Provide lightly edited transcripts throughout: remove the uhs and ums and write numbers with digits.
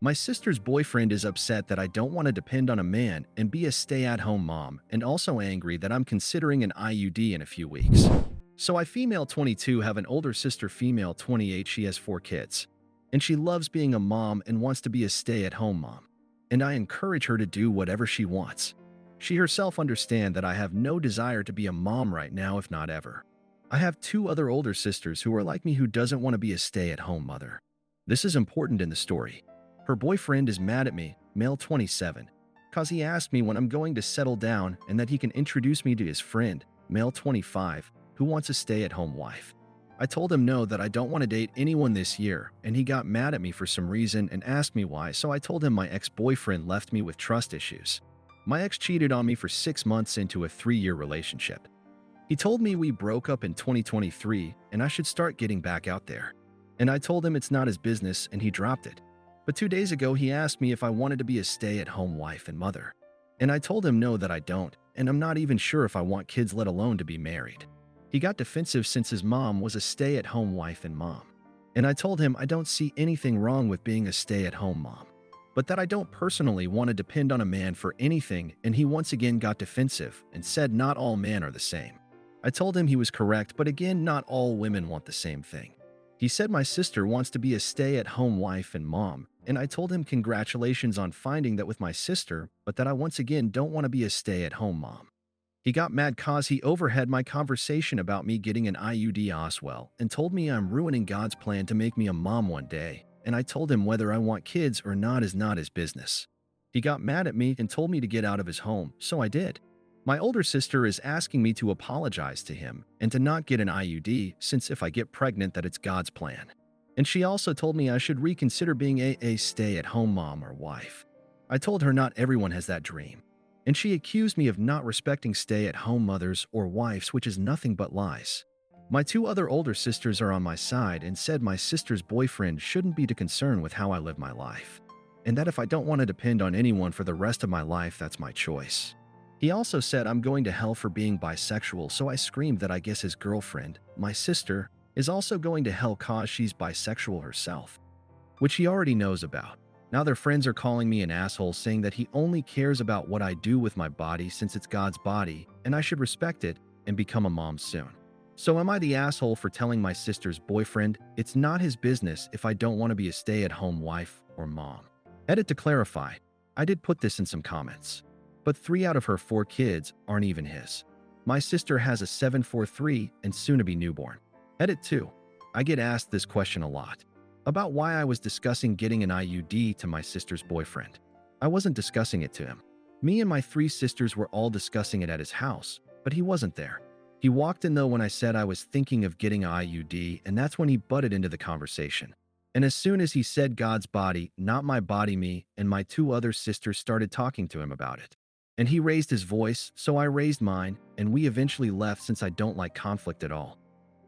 My sister's boyfriend is upset that I don't want to depend on a man and be a stay-at-home mom, and also angry that I'm considering an IUD in a few weeks. So I, female 22, have an older sister, female 28. She has 4 kids. And she loves being a mom and wants to be a stay-at-home mom. And I encourage her to do whatever she wants. She herself understands that I have no desire to be a mom right now, if not ever. I have 2 other older sisters who are like me, who doesn't want to be a stay-at-home mother. This is important in the story. Her boyfriend is mad at me, male 27, cause he asked me when I'm going to settle down and that he can introduce me to his friend, male 25, who wants a stay-at-home wife. I told him no, that I don't want to date anyone this year, and he got mad at me for some reason and asked me why, so I told him my ex-boyfriend left me with trust issues. My ex cheated on me for 6 months into a 3-year relationship. He told me we broke up in 2023 and I should start getting back out there. And I told him it's not his business and he dropped it. But 2 days ago he asked me if I wanted to be a stay-at-home wife and mother. And I told him no, that I don't, and I'm not even sure if I want kids, let alone to be married. He got defensive since his mom was a stay-at-home wife and mom. And I told him I don't see anything wrong with being a stay-at-home mom, but that I don't personally want to depend on a man for anything, and he once again got defensive and said not all men are the same. I told him he was correct, but again, not all women want the same thing. He said my sister wants to be a stay-at-home wife and mom, and I told him congratulations on finding that with my sister, but that I once again don't want to be a stay-at-home mom. He got mad cause he overheard my conversation about me getting an IUD Oswell and told me I'm ruining God's plan to make me a mom one day, and I told him whether I want kids or not is not his business. He got mad at me and told me to get out of his home, so I did. My older sister is asking me to apologize to him and to not get an IUD, since if I get pregnant that it's God's plan. And she also told me I should reconsider being a stay-at-home mom or wife. I told her not everyone has that dream. And she accused me of not respecting stay-at-home mothers or wives, which is nothing but lies. My 2 other older sisters are on my side and said my sister's boyfriend shouldn't be too concerned with how I live my life, and that if I don't want to depend on anyone for the rest of my life, that's my choice. He also said I'm going to hell for being bisexual, so I screamed that I guess his girlfriend, my sister, is also going to hell cause she's bisexual herself, which he already knows about. Now their friends are calling me an asshole, saying that he only cares about what I do with my body since it's God's body and I should respect it and become a mom soon. So am I the asshole for telling my sister's boyfriend it's not his business if I don't want to be a stay-at-home wife or mom? Edit: to clarify, I did put this in some comments, but 3 out of her 4 kids aren't even his. My sister has a 743 and soon-to-be newborn. Edit 2. I get asked this question a lot, about why I was discussing getting an IUD to my sister's boyfriend. I wasn't discussing it to him. Me and my 3 sisters were all discussing it at his house, but he wasn't there. He walked in though when I said I was thinking of getting an IUD, and that's when he butted into the conversation. And as soon as he said God's body, not my body, me and my 2 other sisters started talking to him about it. And he raised his voice, so I raised mine, and we eventually left since I don't like conflict at all.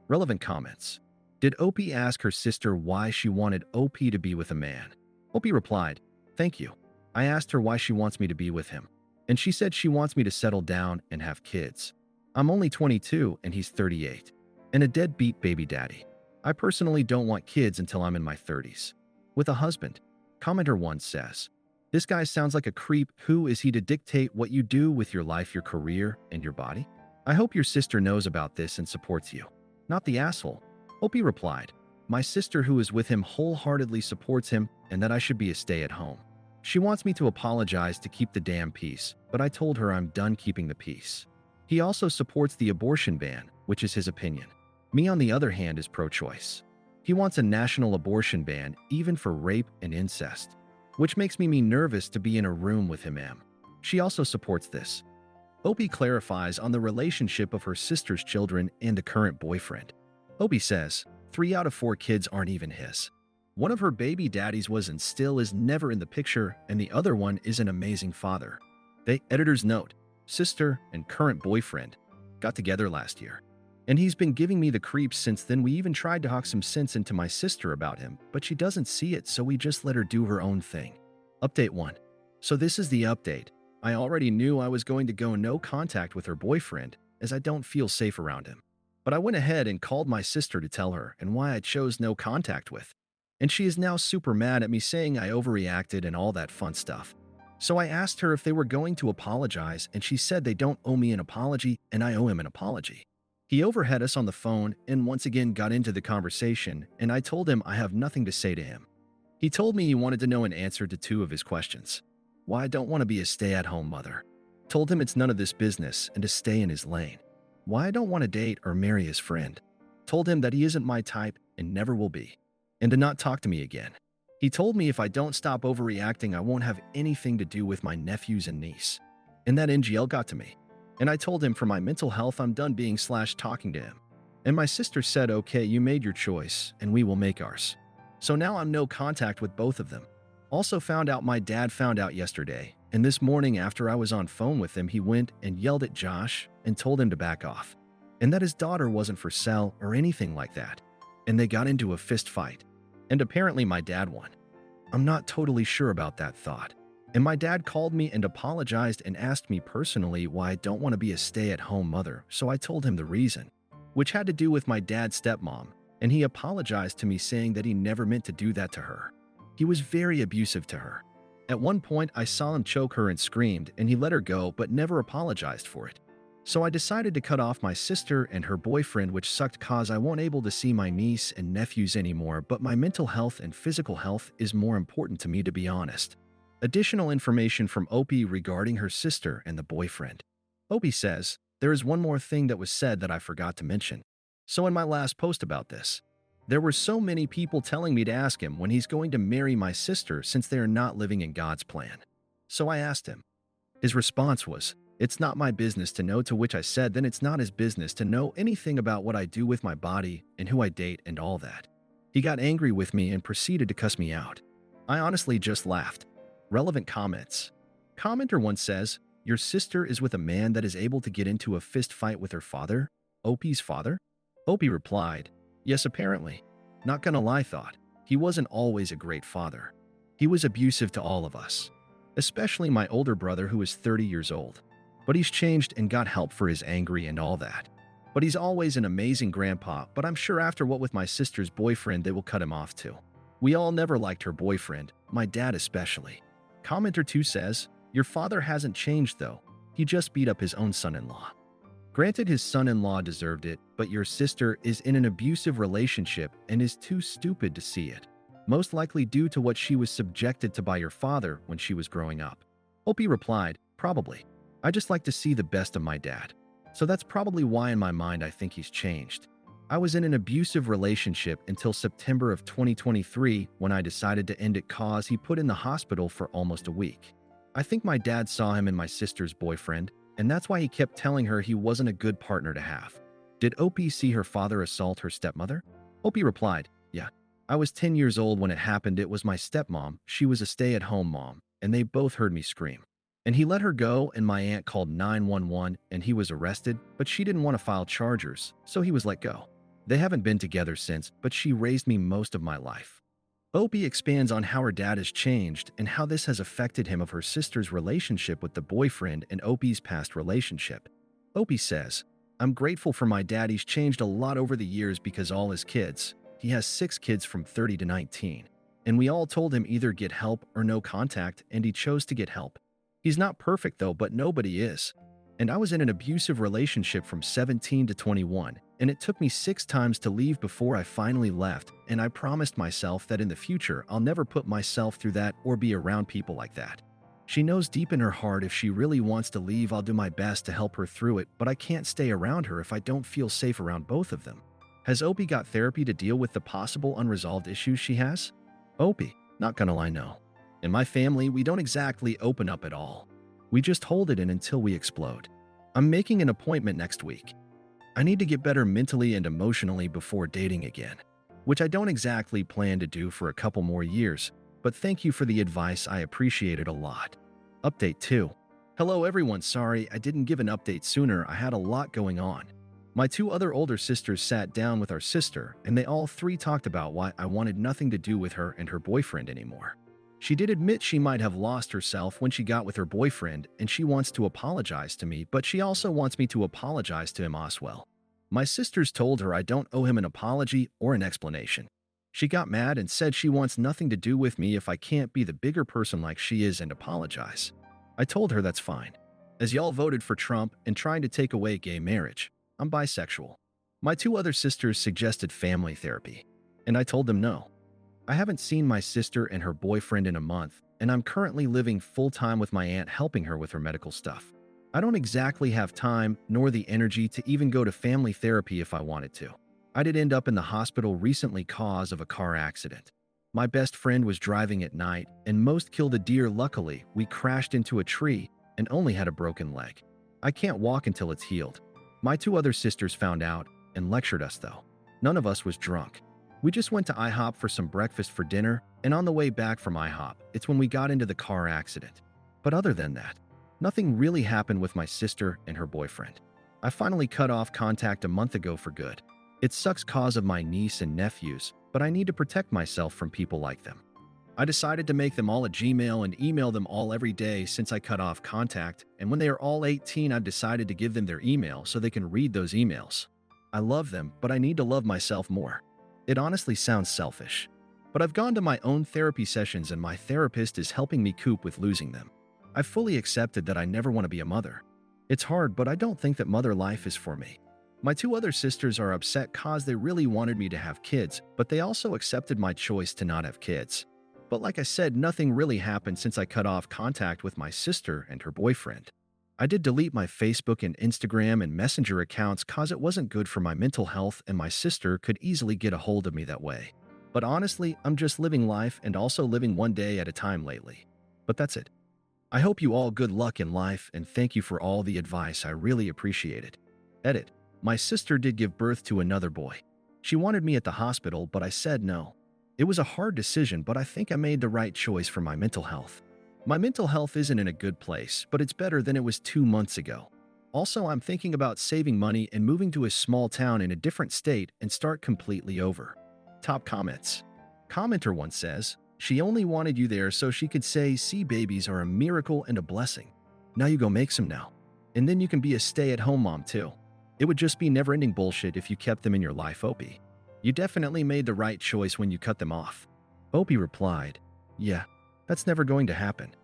Relevant comments. Did Opie ask her sister why she wanted Opie to be with a man? Opie replied, "Thank you. I asked her why she wants me to be with him, and she said she wants me to settle down and have kids. I'm only 22 and he's 38, and a deadbeat baby daddy. I personally don't want kids until I'm in my 30s. With a husband." Commenter 1 says, "This guy sounds like a creep. Who is he to dictate what you do with your life, your career, and your body? I hope your sister knows about this and supports you, not the asshole." Opie replied, "My sister who is with him wholeheartedly supports him and that I should be a stay-at-home. She wants me to apologize to keep the damn peace, but I told her I'm done keeping the peace." He also supports the abortion ban, which is his opinion. Me, on the other hand, is pro-choice. He wants a national abortion ban, even for rape and incest, which makes me nervous to be in a room with him. She also supports this. Opie clarifies on the relationship of her sister's children and a current boyfriend. Opie says, 3 out of 4 kids aren't even his. One of her baby daddies was and still is never in the picture, and the other one is an amazing father. They, editor's note, sister and current boyfriend, got together last year. And he's been giving me the creeps since then. We even tried to hawk some sense into my sister about him, but she doesn't see it, so we just let her do her own thing. Update 1. So this is the update. I already knew I was going to go no contact with her boyfriend, as I don't feel safe around him. But I went ahead and called my sister to tell her and why I chose no contact with. And she is now super mad at me saying I overreacted and all that fun stuff. So I asked her if they were going to apologize, and she said they don't owe me an apology and I owe him an apology. He overheard us on the phone and once again got into the conversation, and I told him I have nothing to say to him. He told me he wanted to know an answer to two of his questions. Why I don't want to be a stay-at-home mother. Told him it's none of this business and to stay in his lane. Why I don't want to date or marry his friend. Told him that he isn't my type and never will be. And to not talk to me again. He told me if I don't stop overreacting, I won't have anything to do with my nephews and niece. And that NGL got to me. And I told him for my mental health, I'm done being / talking to him. And my sister said, okay, you made your choice and we will make ours. So now I'm no contact with both of them. Also found out my dad found out yesterday. And this morning after I was on phone with him, he went and yelled at Josh and told him to back off. And that his daughter wasn't for sale or anything like that. And they got into a fist fight. And apparently my dad won. I'm not totally sure about that thought. And my dad called me and apologized and asked me personally why I don't want to be a stay-at-home mother, so I told him the reason, which had to do with my dad's stepmom, and he apologized to me saying that he never meant to do that to her. He was very abusive to her. At one point, I saw him choke her and screamed, and he let her go but never apologized for it. So I decided to cut off my sister and her boyfriend, which sucked cause I won't able to see my niece and nephews anymore, but my mental health and physical health is more important to me, to be honest. Additional information from Opie regarding her sister and the boyfriend. Opie says, there is one more thing that was said that I forgot to mention. So in my last post about this, there were so many people telling me to ask him when he's going to marry my sister since they are not living in God's plan. So I asked him. His response was, it's not my business to know, to which I said then it's not his business to know anything about what I do with my body and who I date and all that. He got angry with me and proceeded to cuss me out. I honestly just laughed. Relevant comments. Commenter 1 says, your sister is with a man that is able to get into a fist fight with her father? Opie's father? Opie replied, yes, apparently. Not gonna lie, thought. He wasn't always a great father. He was abusive to all of us. Especially my older brother who is 30 years old. But he's changed and got help for his angry and all that. But he's always an amazing grandpa, but I'm sure after what with my sister's boyfriend they will cut him off too. We all never liked her boyfriend, my dad especially. Commenter 2 says, your father hasn't changed though. He just beat up his own son-in-law. Granted, his son-in-law deserved it, but your sister is in an abusive relationship and is too stupid to see it. Most likely due to what she was subjected to by your father when she was growing up. Opie replied, probably. I just like to see the best of my dad. So that's probably why in my mind I think he's changed. I was in an abusive relationship until September of 2023 when I decided to end it cause he put in the hospital for almost a week. I think my dad saw him and my sister's boyfriend, and that's why he kept telling her he wasn't a good partner to have. Did Opie see her father assault her stepmother? Opie replied, yeah. I was 10 years old when it happened. It was my stepmom. She was a stay-at-home mom, and they both heard me scream. And he let her go, and my aunt called 911 and he was arrested, but she didn't want to file charges, so he was let go. They haven't been together since, but she raised me most of my life. Opie expands on how her dad has changed and how this has affected him of her sister's relationship with the boyfriend and Opie's past relationship. Opie says, I'm grateful for my dad. He's changed a lot over the years because all his kids, he has 6 kids from 30 to 19, and we all told him either get help or no contact, and he chose to get help. He's not perfect though, but nobody is. And I was in an abusive relationship from 17 to 21, and it took me 6 times to leave before I finally left, and I promised myself that in the future I'll never put myself through that or be around people like that. She knows deep in her heart if she really wants to leave, I'll do my best to help her through it, but I can't stay around her if I don't feel safe around both of them. Has Opie got therapy to deal with the possible unresolved issues she has? Opie, not gonna lie, no. In my family, we don't exactly open up at all. We just hold it in until we explode. I'm making an appointment next week. I need to get better mentally and emotionally before dating again, which I don't exactly plan to do for a couple more years, but thank you for the advice, I appreciate it a lot. Update 2. Hello everyone, sorry I didn't give an update sooner, I had a lot going on. My 2 other older sisters sat down with our sister and they all 3 talked about why I wanted nothing to do with her and her boyfriend anymore. She did admit she might have lost herself when she got with her boyfriend and she wants to apologize to me, but she also wants me to apologize to him as well. My sisters told her I don't owe him an apology or an explanation. She got mad and said she wants nothing to do with me if I can't be the bigger person like she is and apologize. I told her that's fine. As y'all voted for Trump and trying to take away gay marriage, I'm bisexual. My two other sisters suggested family therapy, and I told them no. I haven't seen my sister and her boyfriend in a month, and I'm currently living full-time with my aunt helping her with her medical stuff. I don't exactly have time nor the energy to even go to family therapy if I wanted to. I did end up in the hospital recently cause of a car accident. My best friend was driving at night and most killed a deer. Luckily, we crashed into a tree and only had a broken leg. I can't walk until it's healed. My two other sisters found out and lectured us though. None of us was drunk. We just went to IHOP for some breakfast for dinner, and on the way back from IHOP, it's when we got into the car accident. But other than that, nothing really happened with my sister and her boyfriend. I finally cut off contact a month ago for good. It sucks cause of my niece and nephews, but I need to protect myself from people like them. I decided to make them all a Gmail and email them all every day since I cut off contact, and when they are all 18, I've decided to give them their email so they can read those emails. I love them, but I need to love myself more. It honestly sounds selfish, but I've gone to my own therapy sessions and my therapist is helping me cope with losing them. I've fully accepted that I never want to be a mother. It's hard, but I don't think that mother life is for me. My two other sisters are upset cause they really wanted me to have kids, but they also accepted my choice to not have kids. But like I said, nothing really happened since I cut off contact with my sister and her boyfriend. I did delete my Facebook and Instagram and Messenger accounts cause it wasn't good for my mental health and my sister could easily get a hold of me that way. But honestly, I'm just living life and also living one day at a time lately. But that's it. I hope you all good luck in life and thank you for all the advice. I really appreciate it. Edit. My sister did give birth to another boy. She wanted me at the hospital, but I said no. It was a hard decision, but I think I made the right choice for my mental health. My mental health isn't in a good place, but it's better than it was 2 months ago. Also, I'm thinking about saving money and moving to a small town in a different state and start completely over. Top comments. Commenter 1 says, she only wanted you there so she could say, see, babies are a miracle and a blessing. Now you go make some now. And then you can be a stay-at-home mom too. It would just be never-ending bullshit if you kept them in your life, Opie. You definitely made the right choice when you cut them off. Opie replied, yeah, that's never going to happen.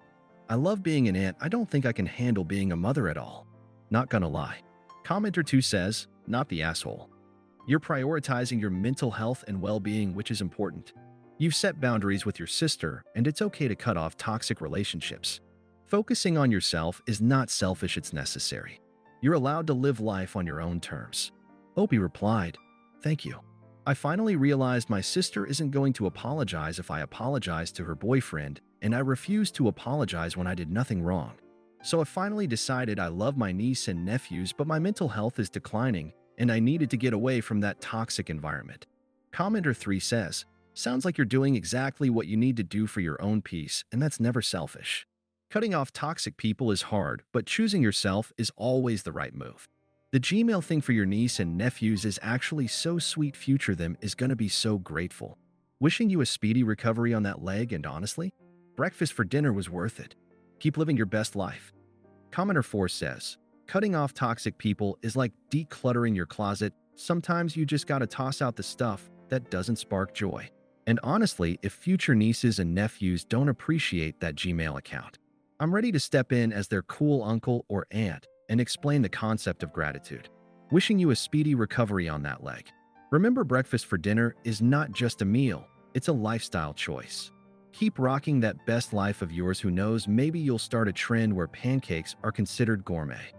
I love being an aunt. I don't think I can handle being a mother at all. Not gonna lie. Commenter 2 says, not the asshole. You're prioritizing your mental health and well-being, which is important. You've set boundaries with your sister, and it's okay to cut off toxic relationships. Focusing on yourself is not selfish, it's necessary. You're allowed to live life on your own terms. Opie replied, thank you. I finally realized my sister isn't going to apologize if I apologize to her boyfriend, and I refused to apologize when I did nothing wrong. So I finally decided I love my niece and nephews, but my mental health is declining, and I needed to get away from that toxic environment. Commenter 3 says, sounds like you're doing exactly what you need to do for your own peace, and that's never selfish. Cutting off toxic people is hard, but choosing yourself is always the right move. The Gmail thing for your niece and nephews is actually so sweet. Future them is gonna be so grateful. Wishing you a speedy recovery on that leg, and honestly, breakfast for dinner was worth it. Keep living your best life. Commenter 4 says, cutting off toxic people is like decluttering your closet. Sometimes you just gotta toss out the stuff that doesn't spark joy. And honestly, if future nieces and nephews don't appreciate that Gmail account, I'm ready to step in as their cool uncle or aunt and explain the concept of gratitude. Wishing you a speedy recovery on that leg. Remember, breakfast for dinner is not just a meal, it's a lifestyle choice. Keep rocking that best life of yours. Who knows, maybe you'll start a trend where pancakes are considered gourmet.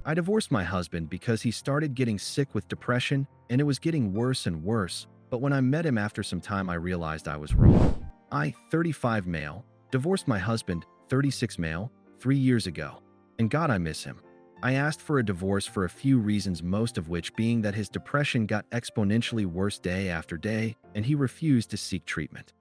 I divorced my husband because he started getting sick with depression and it was getting worse and worse, but when I met him after some time I realized I was wrong. I, 35 male, divorced my husband, 36 male, 3 years ago. And God, I miss him. I asked for a divorce for a few reasons, most of which being that his depression got exponentially worse day after day, and he refused to seek treatment.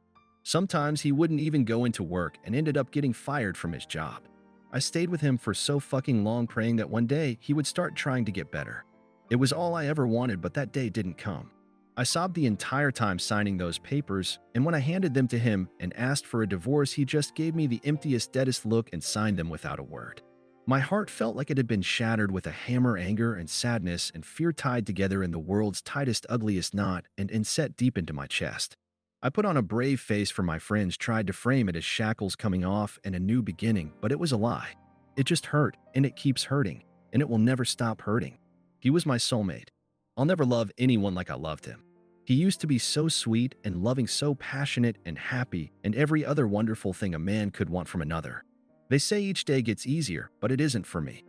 Sometimes he wouldn't even go into work and ended up getting fired from his job. I stayed with him for so fucking long, praying that one day he would start trying to get better. It was all I ever wanted, but that day didn't come. I sobbed the entire time signing those papers, and when I handed them to him and asked for a divorce, he just gave me the emptiest, deadest look and signed them without a word. My heart felt like it had been shattered with a hammer, anger and sadness and fear tied together in the world's tightest, ugliest knot and set deep into my chest. I put on a brave face for my friends, tried to frame it as shackles coming off and a new beginning, but it was a lie. It just hurt, and it keeps hurting, and it will never stop hurting. He was my soulmate. I'll never love anyone like I loved him. He used to be so sweet and loving, so passionate and happy, and every other wonderful thing a man could want from another. They say each day gets easier, but it isn't for me.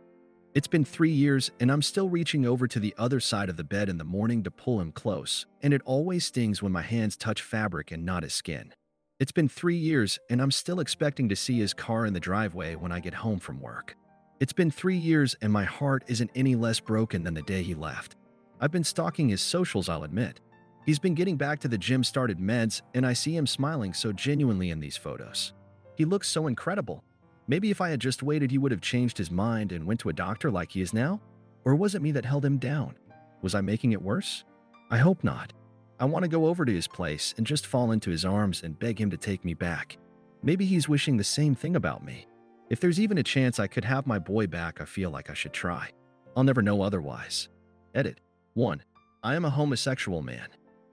It's been 3 years, and I'm still reaching over to the other side of the bed in the morning to pull him close, and it always stings when my hands touch fabric and not his skin. It's been 3 years, and I'm still expecting to see his car in the driveway when I get home from work. It's been 3 years, and my heart isn't any less broken than the day he left. I've been stalking his socials, I'll admit. He's been getting back to the gym, started meds, and I see him smiling so genuinely in these photos. He looks so incredible. Maybe if I had just waited, he would have changed his mind and went to a doctor like he is now? Or was it me that held him down? Was I making it worse? I hope not. I want to go over to his place and just fall into his arms and beg him to take me back. Maybe he's wishing the same thing about me. If there's even a chance I could have my boy back, I feel like I should try. I'll never know otherwise. Edit. 1. I am a homosexual man.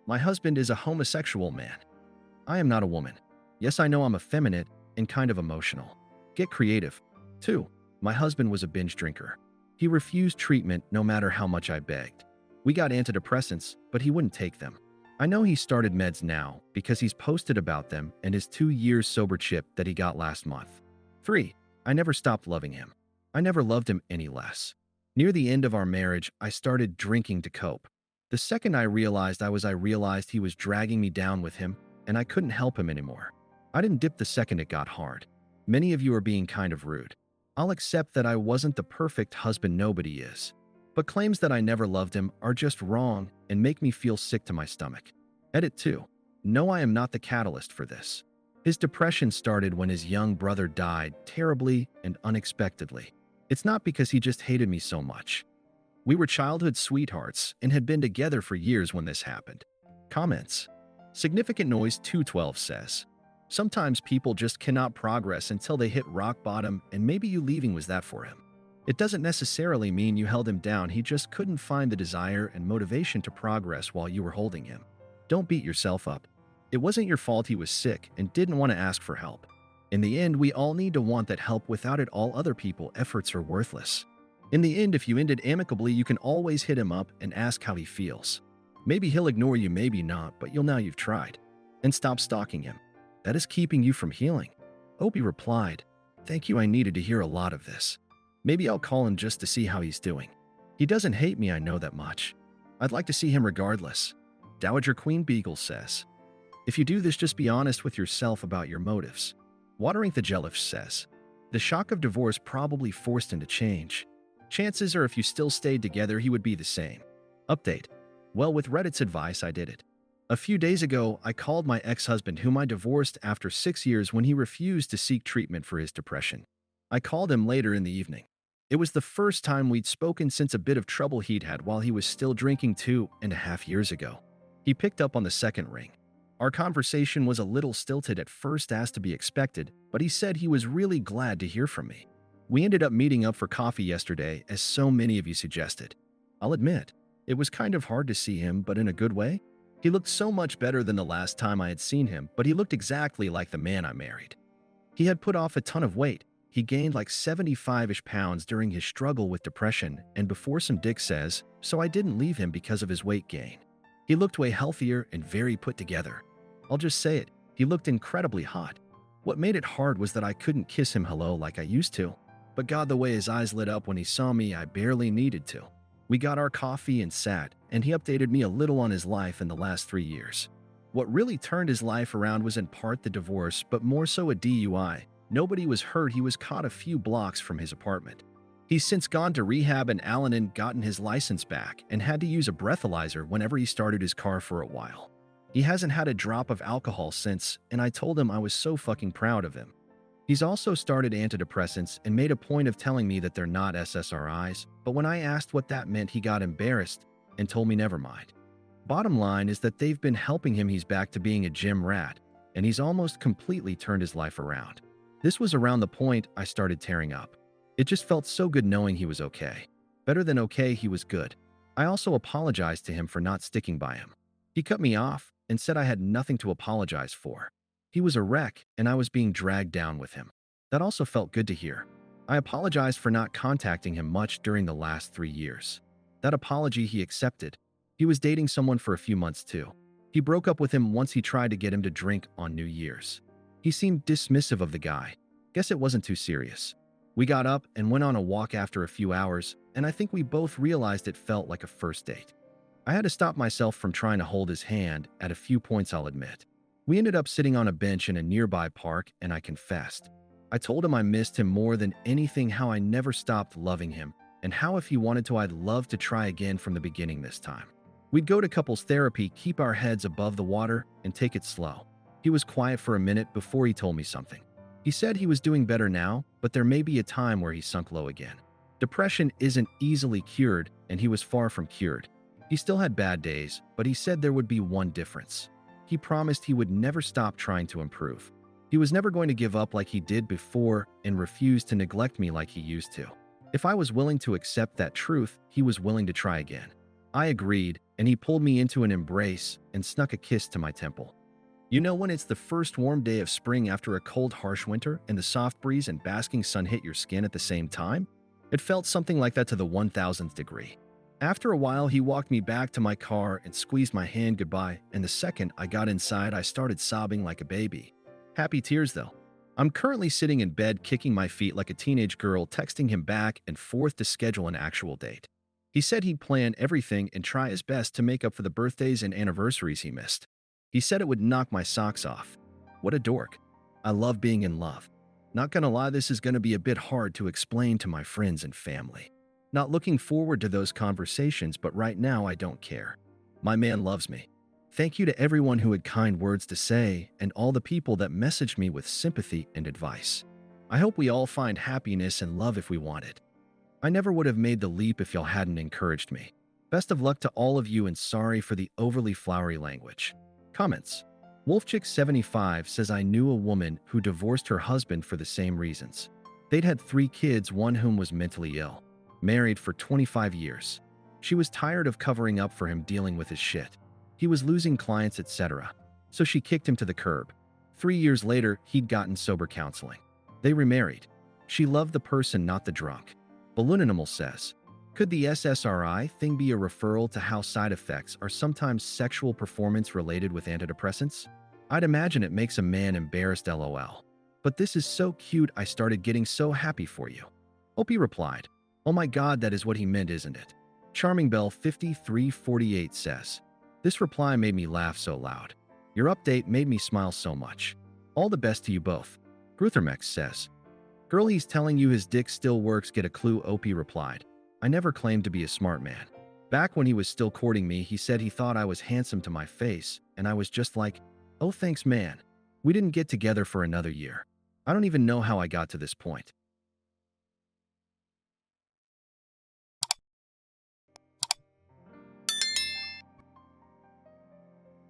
My husband is a homosexual man. I am not a woman. Yes, I know I'm effeminate and kind of emotional. Get creative. 2. My husband was a binge drinker. He refused treatment no matter how much I begged. We got antidepressants, but he wouldn't take them. I know he started meds now because he's posted about them and his 2 years sober chip that he got last month. 3. I never stopped loving him. I never loved him any less. Near the end of our marriage, I started drinking to cope. The second I realized he was dragging me down with him, and I couldn't help him anymore. I didn't dip the second it got hard. Many of you are being kind of rude. I'll accept that I wasn't the perfect husband, nobody is. But claims that I never loved him are just wrong and make me feel sick to my stomach. Edit 2. No, I am not the catalyst for this. His depression started when his young brother died terribly and unexpectedly. It's not because he just hated me so much. We were childhood sweethearts and had been together for years when this happened. Comments. Significant Noise 212 says, sometimes people just cannot progress until they hit rock bottom, and maybe you leaving was that for him. It doesn't necessarily mean you held him down, he just couldn't find the desire and motivation to progress while you were holding him. Don't beat yourself up. It wasn't your fault he was sick and didn't want to ask for help. In the end, we all need to want that help. Without it, all other people's efforts are worthless. In the end, if you ended amicably, you can always hit him up and ask how he feels. Maybe he'll ignore you, maybe not, but you'll know you've tried. And stop stalking him. That is keeping you from healing. Opie replied, thank you, I needed to hear a lot of this. Maybe I'll call him just to see how he's doing. He doesn't hate me, I know that much. I'd like to see him regardless. Dowager Queen Beagle says, if you do this, just be honest with yourself about your motives. Watering the Jellyfish says, the shock of divorce probably forced him to change. Chances are if you still stayed together, he would be the same. Update. Well, with Reddit's advice, I did it. A few days ago, I called my ex-husband, whom I divorced after 6 years when he refused to seek treatment for his depression. I called him later in the evening. It was the first time we'd spoken since a bit of trouble he'd had while he was still drinking 2.5 years ago. He picked up on the second ring. Our conversation was a little stilted at first, as to be expected, but he said he was really glad to hear from me. We ended up meeting up for coffee yesterday, as so many of you suggested. I'll admit, it was kind of hard to see him, but in a good way. He looked so much better than the last time I had seen him, but he looked exactly like the man I married. He had put off a ton of weight. He gained like 75-ish pounds during his struggle with depression and before some dick says, so I didn't leave him because of his weight gain. He looked way healthier and very put together. I'll just say it, he looked incredibly hot. What made it hard was that I couldn't kiss him hello like I used to. But God, the way his eyes lit up when he saw me, I barely needed to. We got our coffee and sat, and he updated me a little on his life in the last 3 years. What really turned his life around was in part the divorce, but more so a DUI. Nobody was hurt, he was caught a few blocks from his apartment. He's since gone to rehab in Al-Anon, gotten his license back, and had to use a breathalyzer whenever he started his car for a while. He hasn't had a drop of alcohol since, and I told him I was so fucking proud of him. He's also started antidepressants and made a point of telling me that they're not SSRIs, but when I asked what that meant, he got embarrassed and told me never mind. Bottom line is that they've been helping him. He's back to being a gym rat, and he's almost completely turned his life around. This was around the point I started tearing up. It just felt so good knowing he was okay. Better than okay, he was good. I also apologized to him for not sticking by him. He cut me off and said I had nothing to apologize for. He was a wreck and I was being dragged down with him. That also felt good to hear. I apologized for not contacting him much during the last 3 years. That apology he accepted. He was dating someone for a few months too. He broke up with him once he tried to get him to drink on New Year's. He seemed dismissive of the guy. Guess it wasn't too serious. We got up and went on a walk after a few hours, and I think we both realized it felt like a first date. I had to stop myself from trying to hold his hand at a few points, I'll admit. We ended up sitting on a bench in a nearby park, and I confessed. I told him I missed him more than anything, how I never stopped loving him, and how if he wanted to, I'd love to try again from the beginning this time. We'd go to couples therapy, keep our heads above the water, and take it slow. He was quiet for a minute before he told me something. He said he was doing better now, but there may be a time where he sunk low again. Depression isn't easily cured, and he was far from cured. He still had bad days, but he said there would be one difference. He promised he would never stop trying to improve. He was never going to give up like he did before and refuse to neglect me like he used to. If I was willing to accept that truth, he was willing to try again. I agreed, and he pulled me into an embrace and snuck a kiss to my temple. You know when it's the first warm day of spring after a cold, harsh winter and the soft breeze and basking sun hit your skin at the same time? It felt something like that to the 1000th degree. After a while, he walked me back to my car and squeezed my hand goodbye, and the second I got inside, I started sobbing like a baby. Happy tears, though. I'm currently sitting in bed, kicking my feet like a teenage girl, texting him back and forth to schedule an actual date. He said he'd plan everything and try his best to make up for the birthdays and anniversaries he missed. He said it would knock my socks off. What a dork. I love being in love. Not gonna lie, this is gonna be a bit hard to explain to my friends and family. Not looking forward to those conversations, but right now I don't care. My man loves me. Thank you to everyone who had kind words to say and all the people that messaged me with sympathy and advice. I hope we all find happiness and love if we want it. I never would have made the leap if y'all hadn't encouraged me. Best of luck to all of you and sorry for the overly flowery language. Comments. Wolfchick75 says I knew a woman who divorced her husband for the same reasons. They'd had 3 kids, one whom was mentally ill. Married for 25 years. She was tired of covering up for him dealing with his shit. He was losing clients, etc. So she kicked him to the curb. 3 years later, he'd gotten sober counseling. They remarried. She loved the person, not the drunk. Balloon Animal says, could the SSRI thing be a referral to how side effects are sometimes sexual performance related with antidepressants? I'd imagine it makes a man embarrassed, lol. But this is so cute, I started getting so happy for you. Opie replied, oh my god, that is what he meant, isn't it? Charming Bell 5348 says, this reply made me laugh so loud. Your update made me smile so much. All the best to you both. Gruthermex says, girl, he's telling you his dick still works, get a clue. Opie replied, I never claimed to be a smart man. Back when he was still courting me, he said he thought I was handsome to my face, and I was just like, oh thanks man. We didn't get together for another year. I don't even know how I got to this point.